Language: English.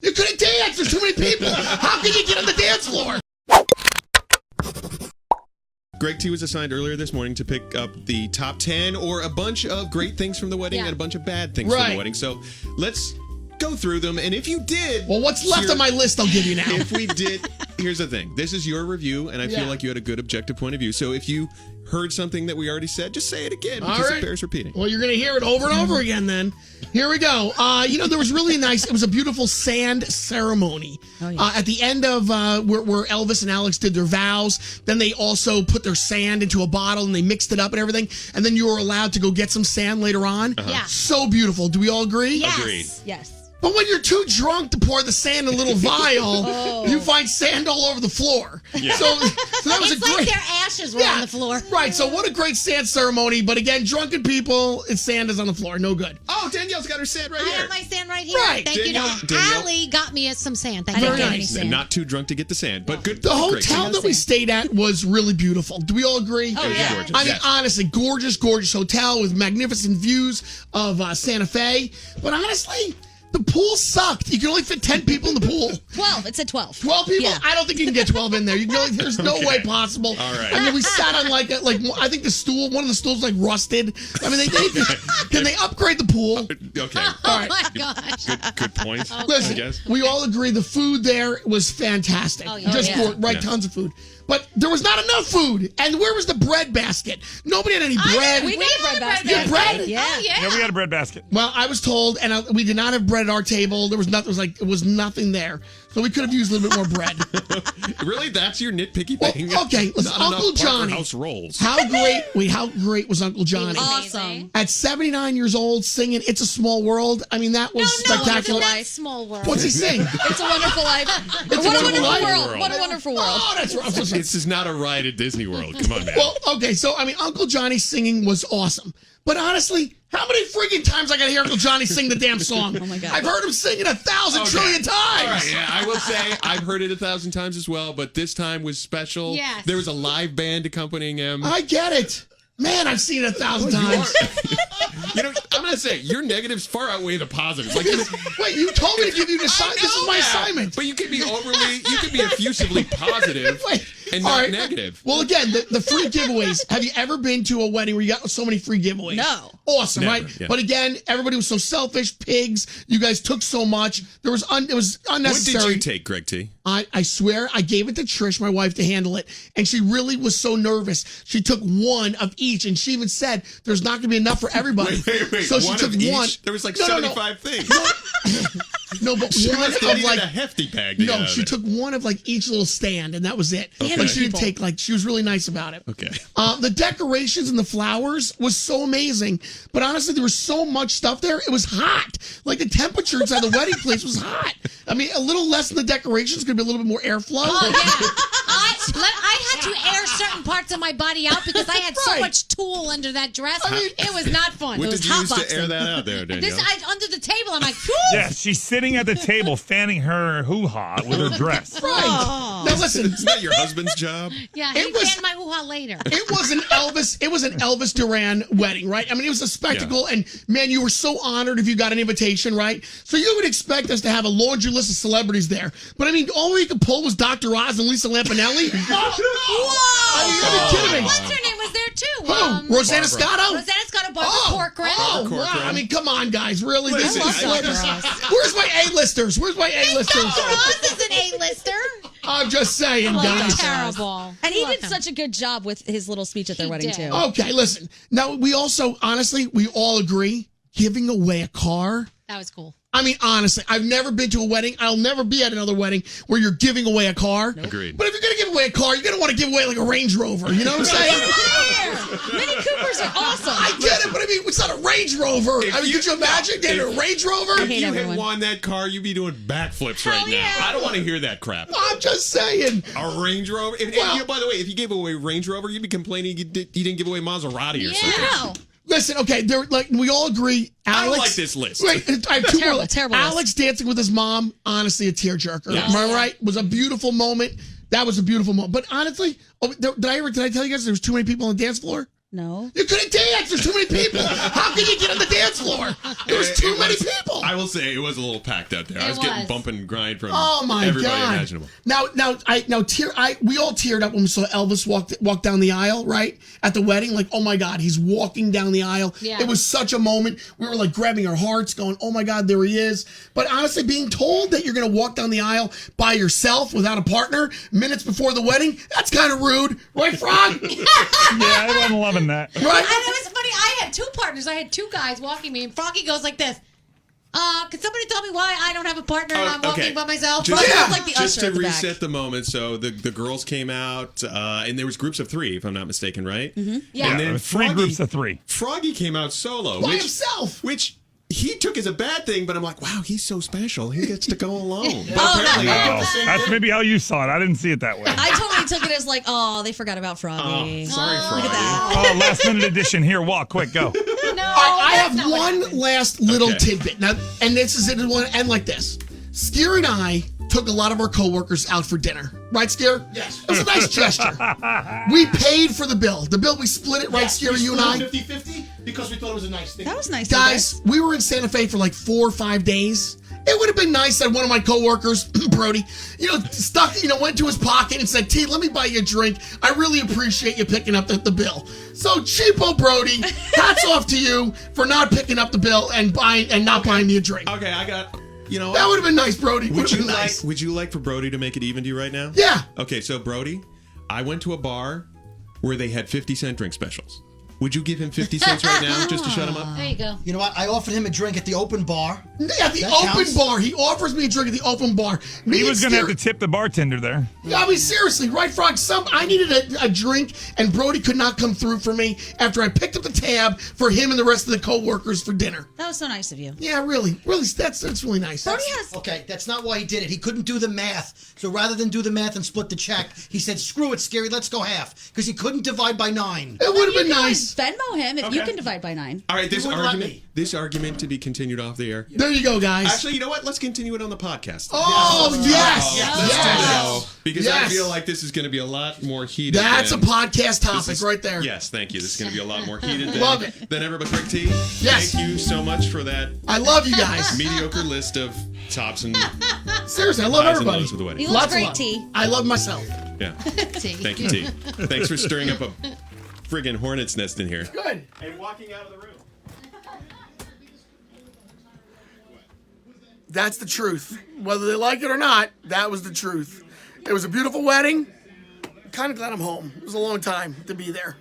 You couldn't dance. There's too many people. How can you get on the dance floor? Greg T was assigned earlier this morning to pick up the top 10 or a bunch of great things from the wedding and a bunch of bad things from the wedding. So let's go through them. And if you did... Well, what's left on my list, I'll give you now. If we did... Here's the thing. This is your review, and I feel like you had a good objective point of view. So if you heard something that we already said, just say it again because it bears repeating. Well, you're going to hear it over and over again then. Here we go. There was really nice. It was a beautiful sand ceremony. At the end of where Elvis and Alex did their vows, then they also put their sand into a bottle and they mixed it up and everything. And then you were allowed to go get some sand later on. Yeah. So beautiful. Do we all agree? Yes. Agreed. Yes. But when you're too drunk to pour the sand in a little vial, you find sand all over the floor. Yeah. So that was it's like their ashes were on the floor. Right. So what a great sand ceremony. But again, drunken people, sand is on the floor. No good. Oh, Danielle's got her sand right here. I have my sand right here. Right. Thank Danielle, you. Allie got me some sand. Thank Very you. nice. And not too drunk to get the sand, but good. The hotel that we stayed at was really beautiful. Do we all agree? Oh, yeah. Gorgeous. I mean, honestly, gorgeous hotel with magnificent views of Santa Fe. But honestly, the pool sucked. You can only fit 10 people in the pool. 12. It said 12. 12 people? Yeah. I don't think you can get 12 in there. You can only, there's no way possible. All right. I mean, we sat on I think one of the stools rusted. I mean, can they upgrade the pool? Okay. All right. Oh, my gosh. Good point. Okay. Listen, we all agree the food there was fantastic. Oh, yeah. Just tons of food. But there was not enough food. And where was the bread basket? Nobody had any bread. We got a bread basket. You had bread? Yeah. Oh, yeah. Yeah, we had a bread basket. Well, I was told, and we did not have bread at our table. There was nothing. It was nothing there, so we could have used a little bit more bread. Really, that's your nitpicky Well, thing? okay, listen, Not Uncle enough Parker Johnny. House rolls. How great was Uncle Johnny? Awesome. At 79 years old, singing "It's a Small World." I mean, that was spectacular. It's not small world. What's he sing? It's a wonderful life. It's a wonderful life. world. What a wonderful world. Oh, that's right. This is not a ride at Disney World. Come on, man. Well, okay, so I mean, Uncle Johnny's singing was awesome, but honestly, how many freaking times I got to hear Uncle Johnny sing the damn song? Oh my God. I've heard him sing it 1,000 trillion times. All right, yeah, I will say I've heard it 1,000 times as well, but this time was special. Yes. There was a live band accompanying him. I get it. Man, I've seen it 1,000 times. I'm going to say, your negatives far outweigh the positives. Like, Wait, you told me to give you this is my assignment. But you could be effusively positive and not negative. Well, again, the free giveaways. Have you ever been to a wedding where you got so many free giveaways? No. Awesome, Never, right? yeah. But again, everybody was so selfish, pigs. You guys took so much. It was unnecessary. What did you take, Greg T? I swear, I gave it to Trish, my wife, to handle it. And she really was so nervous. She took one of each, and she even said, there's not going to be enough for everybody. Wait. So she one took of each? one. There was like No. 75 things. No, but She one must of have needed like a hefty bag. To get out no, of she it. took one of each little stand, and that was it. Okay. But she didn't take she was really nice about it. Okay. The decorations and the flowers was so amazing, but honestly, there was so much stuff there. It was hot. Like the temperature inside the wedding place was hot. I mean, a little less in the decorations, could be a little bit more airflow. Oh, yeah. I had to air certain parts of my body out because I had so much tulle under that dress. It was not fun. What it was did you use hotboxing. to air that out there, Danielle? Under the table, I'm like, whew. Yes, she's sitting at the table fanning her hoo-ha with her dress. Right. Oh. Now listen, Isn't that your husband's job? Yeah, he can my hoo-ha later. It was an Elvis Duran wedding, right? I mean, it was a spectacle, and man, you were so honored if you got an invitation, right? So you would expect us to have a laundry list of celebrities there, but I mean, all we could pull was Dr. Oz and Lisa Lampanelli. Whoa! Are you kidding me? What's her name was there too? Who? Rosanna Scotto? Rosanna Scotto, Barbara Corcoran. Oh, Barbara Corcoran. wow. I mean, come on, guys. Really? Listen, This is I- Where's my A-listers? Where's my A-listers? Dr. Oz is an A-lister. I'm just saying, guys. Terrible. And he did such a good job with his little speech at their wedding, too. Okay, listen. Now, we also, honestly, we all agree, giving away a car. That was cool. I mean, honestly, I've never been to a wedding. I'll never be at another wedding where you're giving away a car. Nope. Agreed. But if you're going to give away a car, you're going to want to give away like a Range Rover. You know what I'm saying? Mini Coopers are awesome. I get it, but I mean, it's not a Range Rover. Could you imagine getting a Range Rover? If you had won that car, you'd be doing backflips right now. I don't want to hear that crap. I'm just saying. A Range Rover? By the way, if you gave away Range Rover, you'd be complaining you didn't give away Maserati or something. Yeah. Listen, okay, we all agree. Alex, I don't like this list. Wait, I have two more. Terrible Alex dancing with his mom, honestly, a tearjerker. Yes. Am I right? Was a beautiful moment. That was a beautiful moment. But honestly, did I tell you guys there was too many people on the dance floor? No. You couldn't dance. There's too many people. How can you get on the dance floor? There's too many people. I will say it was a little packed out there. I was getting bump and grind from everybody imaginable. Now, we all teared up when we saw Elvis walk down the aisle, right? At the wedding. Like, oh my God, he's walking down the aisle. Yeah. It was such a moment. We were like grabbing our hearts going, oh my God, there he is. But honestly, being told that you're going to walk down the aisle by yourself without a partner minutes before the wedding, that's kind of rude. Right, Frog? Yeah, I wasn't loving that. Right? And it was funny. I had two partners. I had two guys walking me, and Froggy goes like this. Can somebody tell me why I don't have a partner and I'm walking by myself? Just to reset the moment, so the girls came out, and there was groups of 3, if I'm not mistaken, right? Mm-hmm. Yeah. And then three groups of 3. Froggy came out solo. By himself. Which he took as a bad thing, but I'm like, wow, he's so special. He gets to go alone. That's maybe how you saw it. I didn't see it that way. I totally took it as like, oh, they forgot about Froggy. Sorry, Froggy. Look at that. Oh, last minute edition. Here, walk, quick, go. I have one last little tidbit. Now, and this is it. One end like this. Skier and I took a lot of our coworkers out for dinner. Right, Skier? Yes. It was a nice gesture. We paid for the bill. The bill, we split it, right, Skier, you and I? 50-50 because we thought it was a nice thing. That was nice. Guys, we were in Santa Fe for like 4 or 5 days. It would have been nice that one of my coworkers, Brody, went to his pocket and said, T, let me buy you a drink. I really appreciate you picking up the bill. So, cheapo Brody, hats off to you for not picking up the bill and not buying me a drink. Okay, I got... that would have been nice, Brody. Would you like for Brody to make it even to you right now? Yeah. Okay, so Brody, I went to a bar where they had 50-cent drink specials. Would you give him 50 cents right now just to shut him up? There you go. You know what? I offered him a drink at the open bar. At the open bar. He offers me a drink at the open bar. He was going to have to tip the bartender there. I mean, seriously, right, Frog? I needed a drink, and Brody could not come through for me after I picked up the tab for him and the rest of the coworkers for dinner. That was so nice of you. Yeah, really. That's really nice. Okay, that's not why he did it. He couldn't do the math. So rather than do the math and split the check, he said, screw it, Scary, let's go half. Because he couldn't divide by 9. It would have been nice. Venmo him if you can divide by 9. All right, this argument to be continued off the air. There you go, guys. Actually, you know what? Let's continue it on the podcast. Oh, yes. Let's do it. Because I feel like this is going to be a lot more heated. That's a podcast topic right there. Yes, thank you. This is going to be a lot more heated than ever. But Rick T, yes. Thank you so much for that. I love you guys. Mediocre list of tops and seriously, I love everybody. For the wedding. You look great, T. I love myself. Yeah. Thank you, T. Thanks for stirring up a friggin' hornet's nest in here. Good. And walking out of the room. That's the truth. Whether they like it or not, that was the truth. It was a beautiful wedding. Kind of glad I'm home. It was a long time to be there.